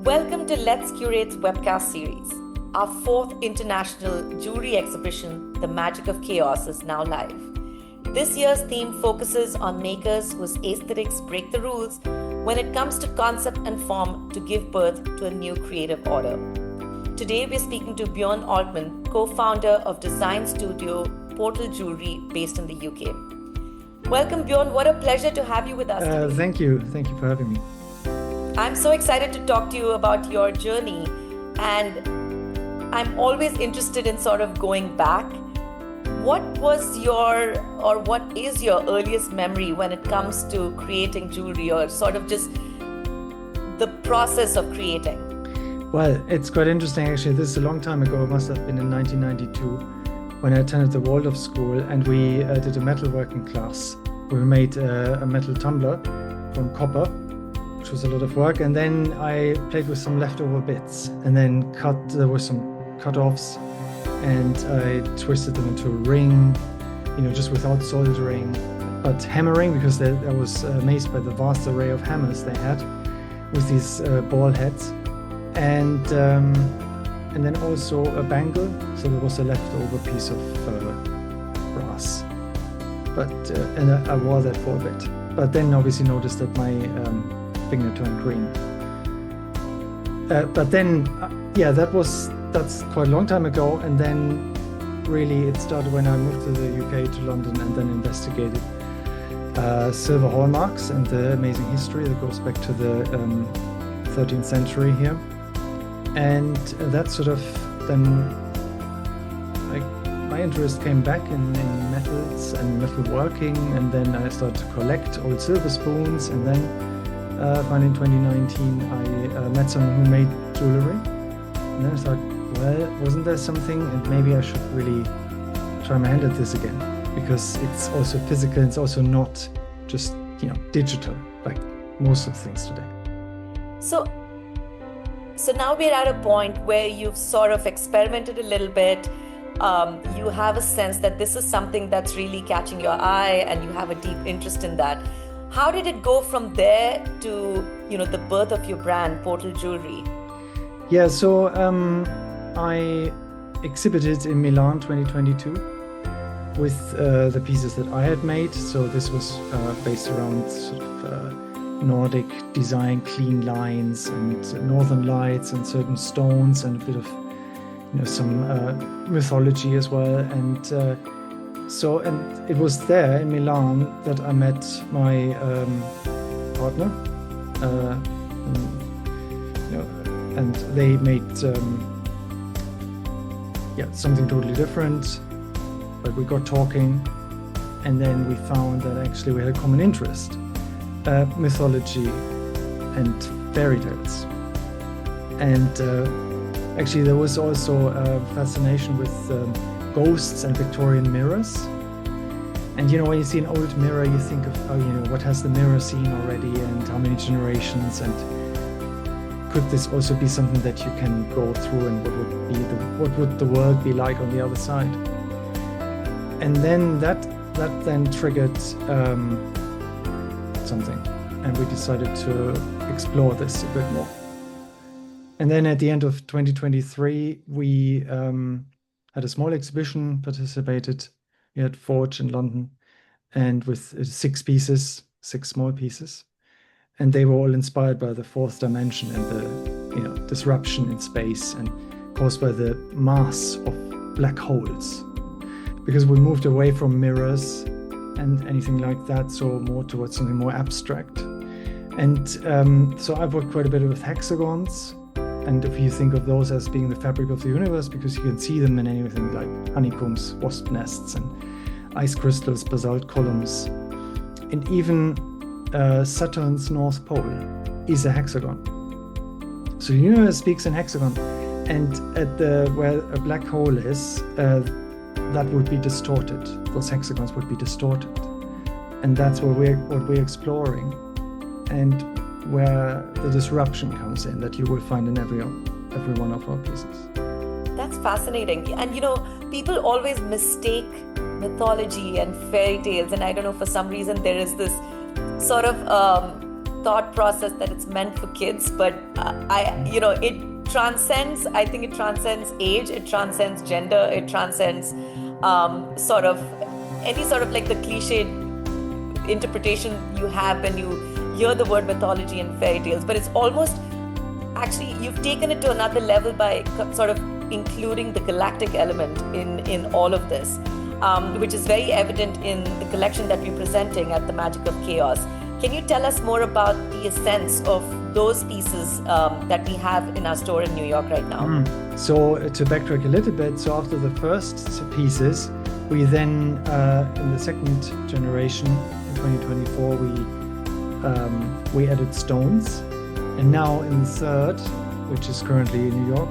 Welcome to Let's Curate's webcast series. Our fourth international jewelry exhibition, The Magic of Chaos, is now live. This year's theme focuses on makers whose aesthetics break the rules when it comes to concept and form to give birth to a new creative order. Today we're speaking to Bjorn Altmann, co-founder of design studio Portal Jewelry based in the UK. Welcome, Bjorn. What a pleasure to have you with us today. Thank you for having me. I'm so excited to talk to you about your journey, and I'm always interested in sort of going back. What is your earliest memory when it comes to creating jewelry, or sort of just the process of creating? Well, it's quite interesting actually. This is a long time ago. It must have been in 1992 when I attended the Waldorf School, and we did a metalworking class. We made a metal tumbler from copper, which was a lot of work, and then I played with some leftover bits, and then there were some cut-offs, and I twisted them into a ring, just without soldering, but hammering, because I was amazed by the vast array of hammers they had with these ball heads, and then also a bangle, so there was a leftover piece of brass, and I wore that for a bit, but then obviously noticed that my finger turned green. But then, that's quite a long time ago, and then really it started when I moved to the UK, to London, and then investigated silver hallmarks and the amazing history that goes back to the 13th century here. And that sort of then, my interest came back in metals and metalworking, and then I started to collect old silver spoons, and then finally in 2019 I met someone who made jewelry, and then I thought, well, wasn't there something, and maybe I should really try my hand at this again, because it's also physical, it's also not just digital like most of the things today. So now we're at a point where you've sort of experimented a little bit. You have a sense that this is something that's really catching your eye, and you have a deep interest in that. How did it go from there to the birth of your brand, Portal Jewelry? Yeah, so I exhibited in Milan 2022 with the pieces that I had made. So this was based around sort of Nordic design, clean lines and northern lights and certain stones, and a bit of some mythology as well. And it was there in Milan that I met my partner, and they made something totally different. But we got talking, and then we found that actually we had a common interest, mythology and fairy tales. And actually there was also a fascination with ghosts and Victorian mirrors. And when you see an old mirror, you think of, what has the mirror seen already, and how many generations, and could this also be something that you can go through, and what would the world be like on the other side? And then that then triggered something, and we decided to explore this a bit more. And then at the end of 2023, we had a small exhibition, participated. We had Forge in London, and with six small pieces. And they were all inspired by the fourth dimension and the disruption in space, and caused by the mass of black holes. Because we moved away from mirrors and anything like that, so more towards something more abstract. And so I've worked quite a bit with hexagons. And if you think of those as being the fabric of the universe, because you can see them in anything like honeycombs, wasp nests, and ice crystals, basalt columns. And even Saturn's North Pole is a hexagon. So the universe speaks in hexagon. And at where a black hole is, that would be distorted. Those hexagons would be distorted. And that's what we're exploring. And where the disruption comes in, that you will find in every one of our pieces. That's fascinating. And people always mistake mythology and fairy tales, and I don't know, for some reason there is this sort of thought process that it's meant for kids, but it transcends. I think it transcends age, it transcends gender, it transcends sort of any sort of like the cliched interpretation you have when you hear the word mythology and fairy tales. But it's almost actually you've taken it to another level by sort of including the galactic element in all of this, which is very evident in the collection that we're presenting at the Magic of Chaos. Can you tell us more about the essence of those pieces that we have in our store in New York right now? So to backtrack a little bit, so after the first pieces, we then, in the second generation, in 2024, we added stones. And now in the third, which is currently in New York,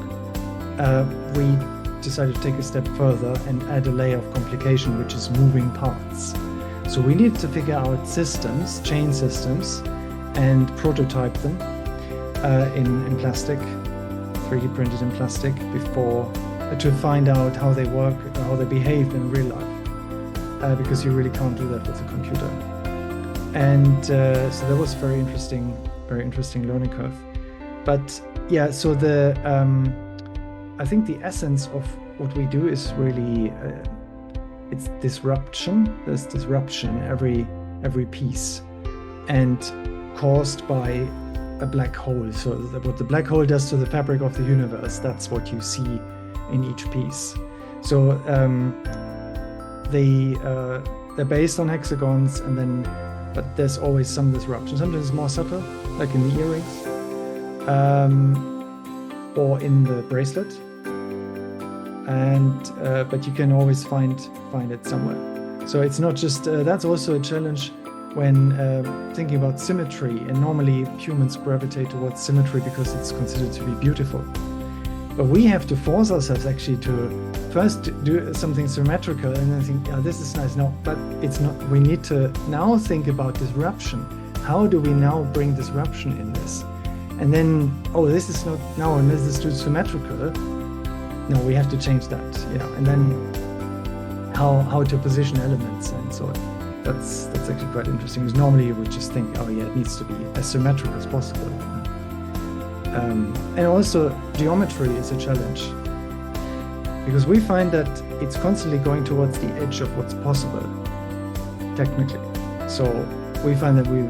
we decided to take a step further and add a layer of complication, which is moving parts. So we needed to figure out systems, chain systems, and prototype them in plastic, 3D printed in plastic, before to find out how they work, how they behave in real life, because you really can't do that with a computer. And so that was very interesting learning curve. But yeah, so I think the essence of what we do is really it's disruption. There's disruption every piece, and caused by a black hole. So what the black hole does to the fabric of the universe, that's what you see in each piece. So they're based on hexagons, but there's always some disruption. Sometimes it's more subtle, like in the earrings, or in the bracelet. But you can always find it somewhere. So it's not just that's also a challenge when thinking about symmetry. And normally humans gravitate towards symmetry because it's considered to be beautiful. But we have to force ourselves actually to first do something symmetrical and then think, yeah, this is nice. No, but it's not. We need to now think about disruption. How do we now bring disruption in this? And then, this is not now, and this is too symmetrical. No, we have to change that. And then how to position elements, and so that's actually quite interesting. Because normally you would just think, it needs to be as symmetrical as possible. And also geometry is a challenge, because we find that it's constantly going towards the edge of what's possible technically. So we find that we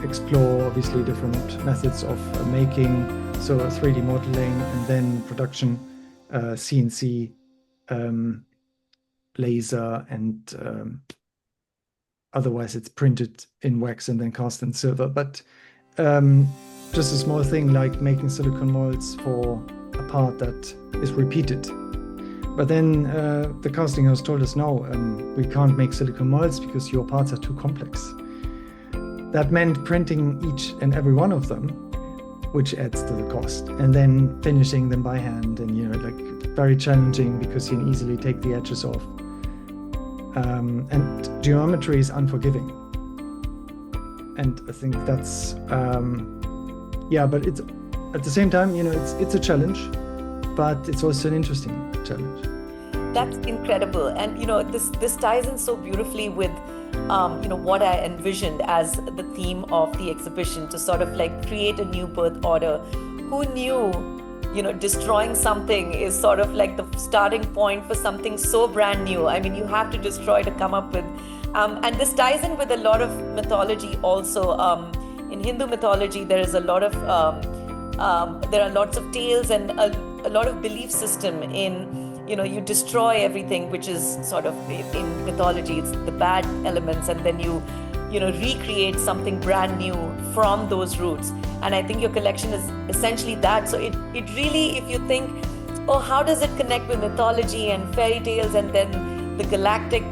explore obviously different methods of making, so 3D modeling and then production, CNC, laser, and otherwise it's printed in wax and then cast in silver. But just a small thing like making silicone molds for a part that is repeated. But then the casting house told us, no, we can't make silicone molds because your parts are too complex. That meant printing each and every one of them, which adds to the cost, and then finishing them by hand, and very challenging because you can easily take the edges off. And geometry is unforgiving. And I think that's but it's at the same time, it's a challenge, but it's also an interesting challenge. That's incredible. And this ties in so beautifully with what I envisioned as the theme of the exhibition, to sort of like create a new birth order. Who knew, destroying something is sort of like the starting point for something so brand new. I mean, you have to destroy to come up with, and this ties in with a lot of mythology also. In Hindu mythology, there is a lot of, there are lots of tales and a lot of belief system in, you destroy everything, which is sort of in mythology, it's the bad elements, and then you recreate something brand new from those roots. And I think your collection is essentially that. So it really, if you think, how does it connect with mythology and fairy tales and then the galactic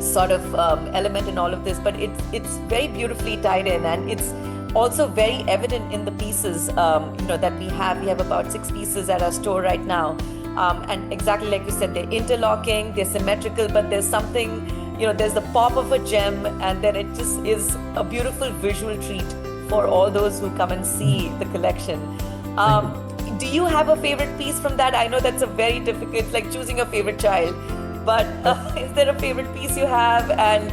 sort of element in all of this, but it's very beautifully tied in, and it's also very evident in the pieces that we have. We have about 6 pieces at our store right now. And exactly like you said, they're interlocking, they're symmetrical, but there's something, there's the pop of a gem, and then it just is a beautiful visual treat for all those who come and see the collection. Do you have a favorite piece from that? I know that's a very difficult, it's like choosing a favorite child, but is there a favorite piece you have? And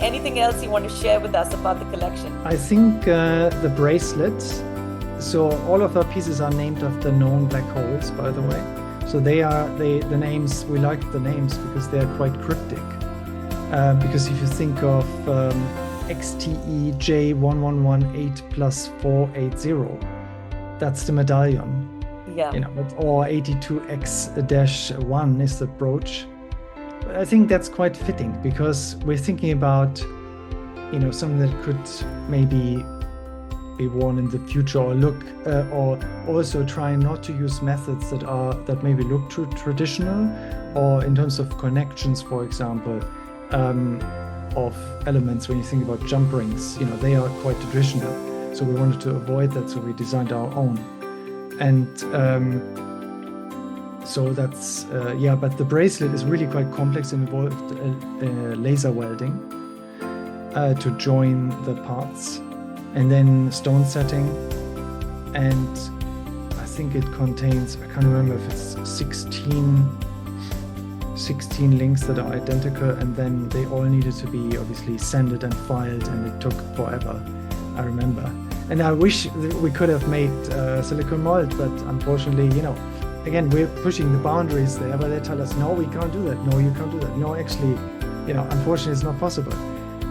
Anything else you want to share with us about the collection? I think the bracelets. So all of our pieces are named after known black holes, by the way. So the names, we like the names because they are quite cryptic. Because if you think of XTE J1118 plus 480, that's the medallion. Yeah. Or 82X-1 is the brooch. I think that's quite fitting because we're thinking about, something that could maybe be worn in the future, or or also trying not to use methods that maybe look too traditional, or in terms of connections, for example, of elements. When you think about jump rings, they are quite traditional. So we wanted to avoid that, so we designed our own. And so that's, but the bracelet is really quite complex and involved laser welding to join the parts, and then stone setting. And I think it contains, I can't remember if it's 16 links that are identical, and then they all needed to be obviously sanded and filed, and it took forever, I remember. And I wish we could have made silicone mold, but unfortunately, again, we're pushing the boundaries there, but they tell us, no, we can't do that. No, you can't do that. No, actually, unfortunately, it's not possible.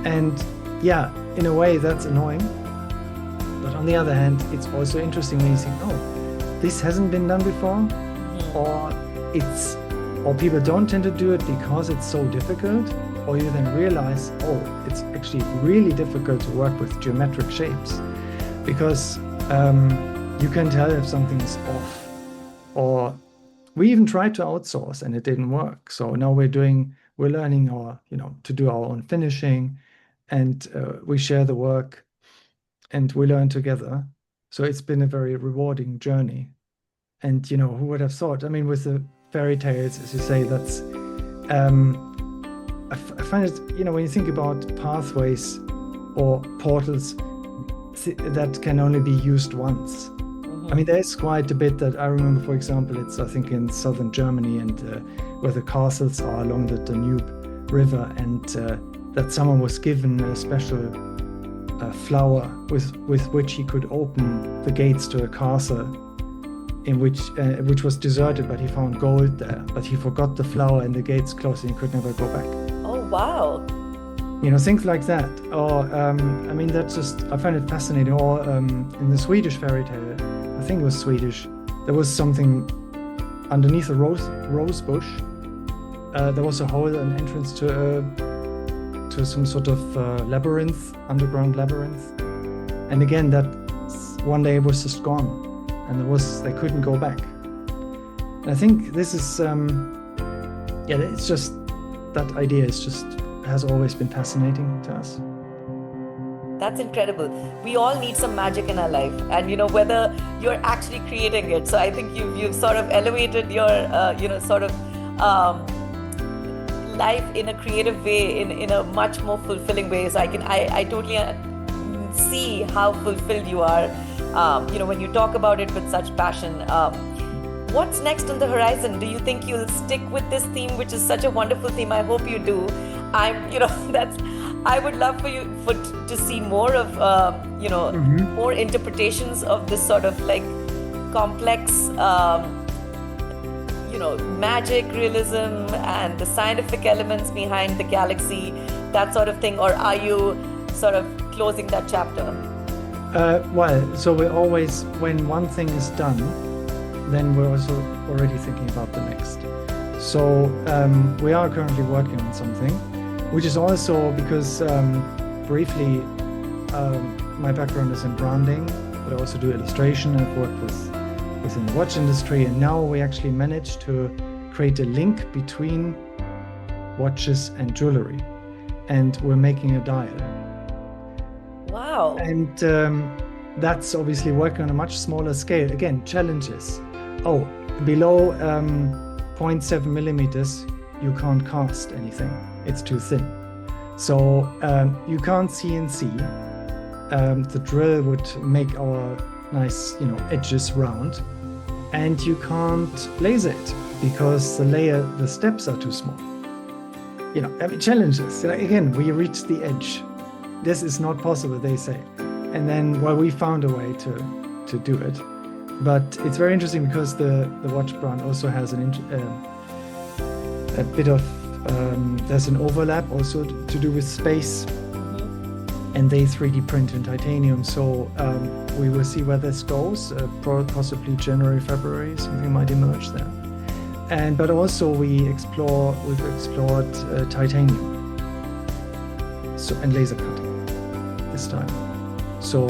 And yeah, in a way, that's annoying. But on the other hand, it's also interesting when you think, oh, this hasn't been done before, or people don't tend to do it because it's so difficult, or you then realize, oh, it's actually really difficult to work with geometric shapes, because you can tell if something is off. Or we even tried to outsource and it didn't work. So now we're learning to do our own finishing, and we share the work and we learn together. So it's been a very rewarding journey. And, who would have thought? I mean, with the fairy tales, as you say, that's, I find it, when you think about pathways or portals that can only be used once. I mean, there's quite a bit that I remember, for example, it's, I think, in southern Germany, and where the castles are along the Danube River, and that someone was given a special flower with which he could open the gates to a castle in which was deserted, but he found gold there. But he forgot the flower and the gates closed, and he could never go back. Oh, wow. Things like that. Or, I mean, that's just, I find it fascinating. Or in the Swedish fairy tale, I think it was Swedish, there was something underneath a rose bush. There was a hole, an entrance to some sort of underground labyrinth. And again, that one day it was just gone, and they couldn't go back. And I think this is, it's just, that idea has always been fascinating to us. That's incredible. We all need some magic in our life, and whether you're actually creating it. So I think you've sort of elevated your life in a creative way, in a much more fulfilling way. So I totally see how fulfilled you are. When you talk about it with such passion. What's next on the horizon? Do you think you'll stick with this theme, which is such a wonderful theme? I hope you do. I would love to see more of, more interpretations of this sort of like complex, magic, realism, and the scientific elements behind the galaxy, that sort of thing. Or are you sort of closing that chapter? So we're always, when one thing is done, then we're also already thinking about the next. So we are currently working on something, which is also because briefly my background is in branding, but I also do illustration. I've worked within the watch industry, and now we actually managed to create a link between watches and jewelry, and we're making a dial. Wow. And that's obviously working on a much smaller scale. Again, challenges. Below 0.7 millimeters, you can't cast anything. It's too thin. So you can't CNC. The drill would make our nice, edges round. And you can't laser it because the steps are too small. challenges. Again, we reached the edge. This is not possible, they say. And then, we found a way to do it. But it's very interesting because the watch brand also has a bit of, there's an overlap also to do with space. And they 3D print in titanium. So we will see where this goes. Possibly January, February, something might emerge there. But also we've explored titanium. And laser cutting this time. So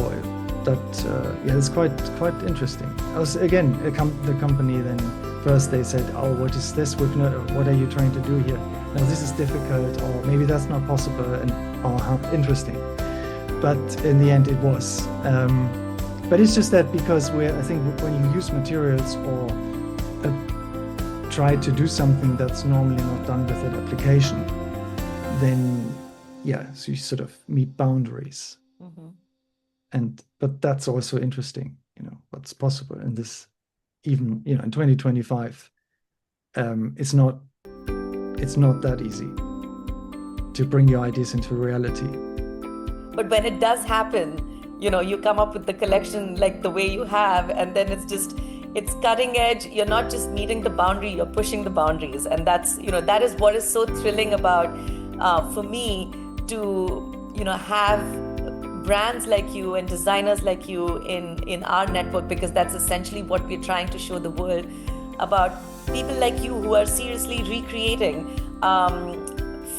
it's quite interesting. Also, again, the company then first they said, "Oh, what is this? What are you trying to do here? Now this is difficult, or maybe that's not possible." And how interesting. But in the end, it was. But it's just that because I think when you use materials or try to do something that's normally not done with that application, then so you sort of meet boundaries. But that's also interesting, what's possible in this, even in 2025. It's not that easy to bring your ideas into reality. But when it does happen, you come up with the collection like the way you have, and then it's cutting edge. You're not just meeting the boundary, you're pushing the boundaries. And that's, that is what is so thrilling about, for me, to, have brands like you and designers like you in our network, because that's essentially what we're trying to show the world, about people like you who are seriously recreating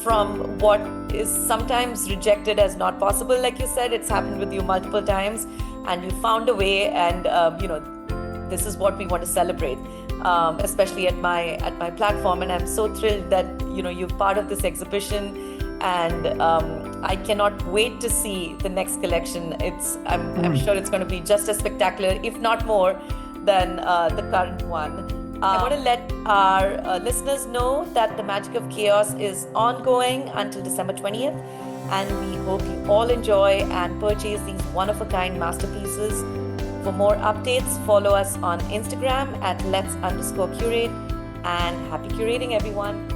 from what is sometimes rejected as not possible. Like you said, it's happened with you multiple times, and you found a way, and this is what we want to celebrate, especially at my platform. And I'm so thrilled that you're part of this exhibition, and I cannot wait to see the next collection. I'm sure it's going to be just as spectacular, if not more, than the current one. I want to let our listeners know that the Magic of Chaos is ongoing until December 20th, and we hope you all enjoy and purchase these one-of-a-kind masterpieces. For more updates, follow us on Instagram at @lets_curate, and happy curating, everyone.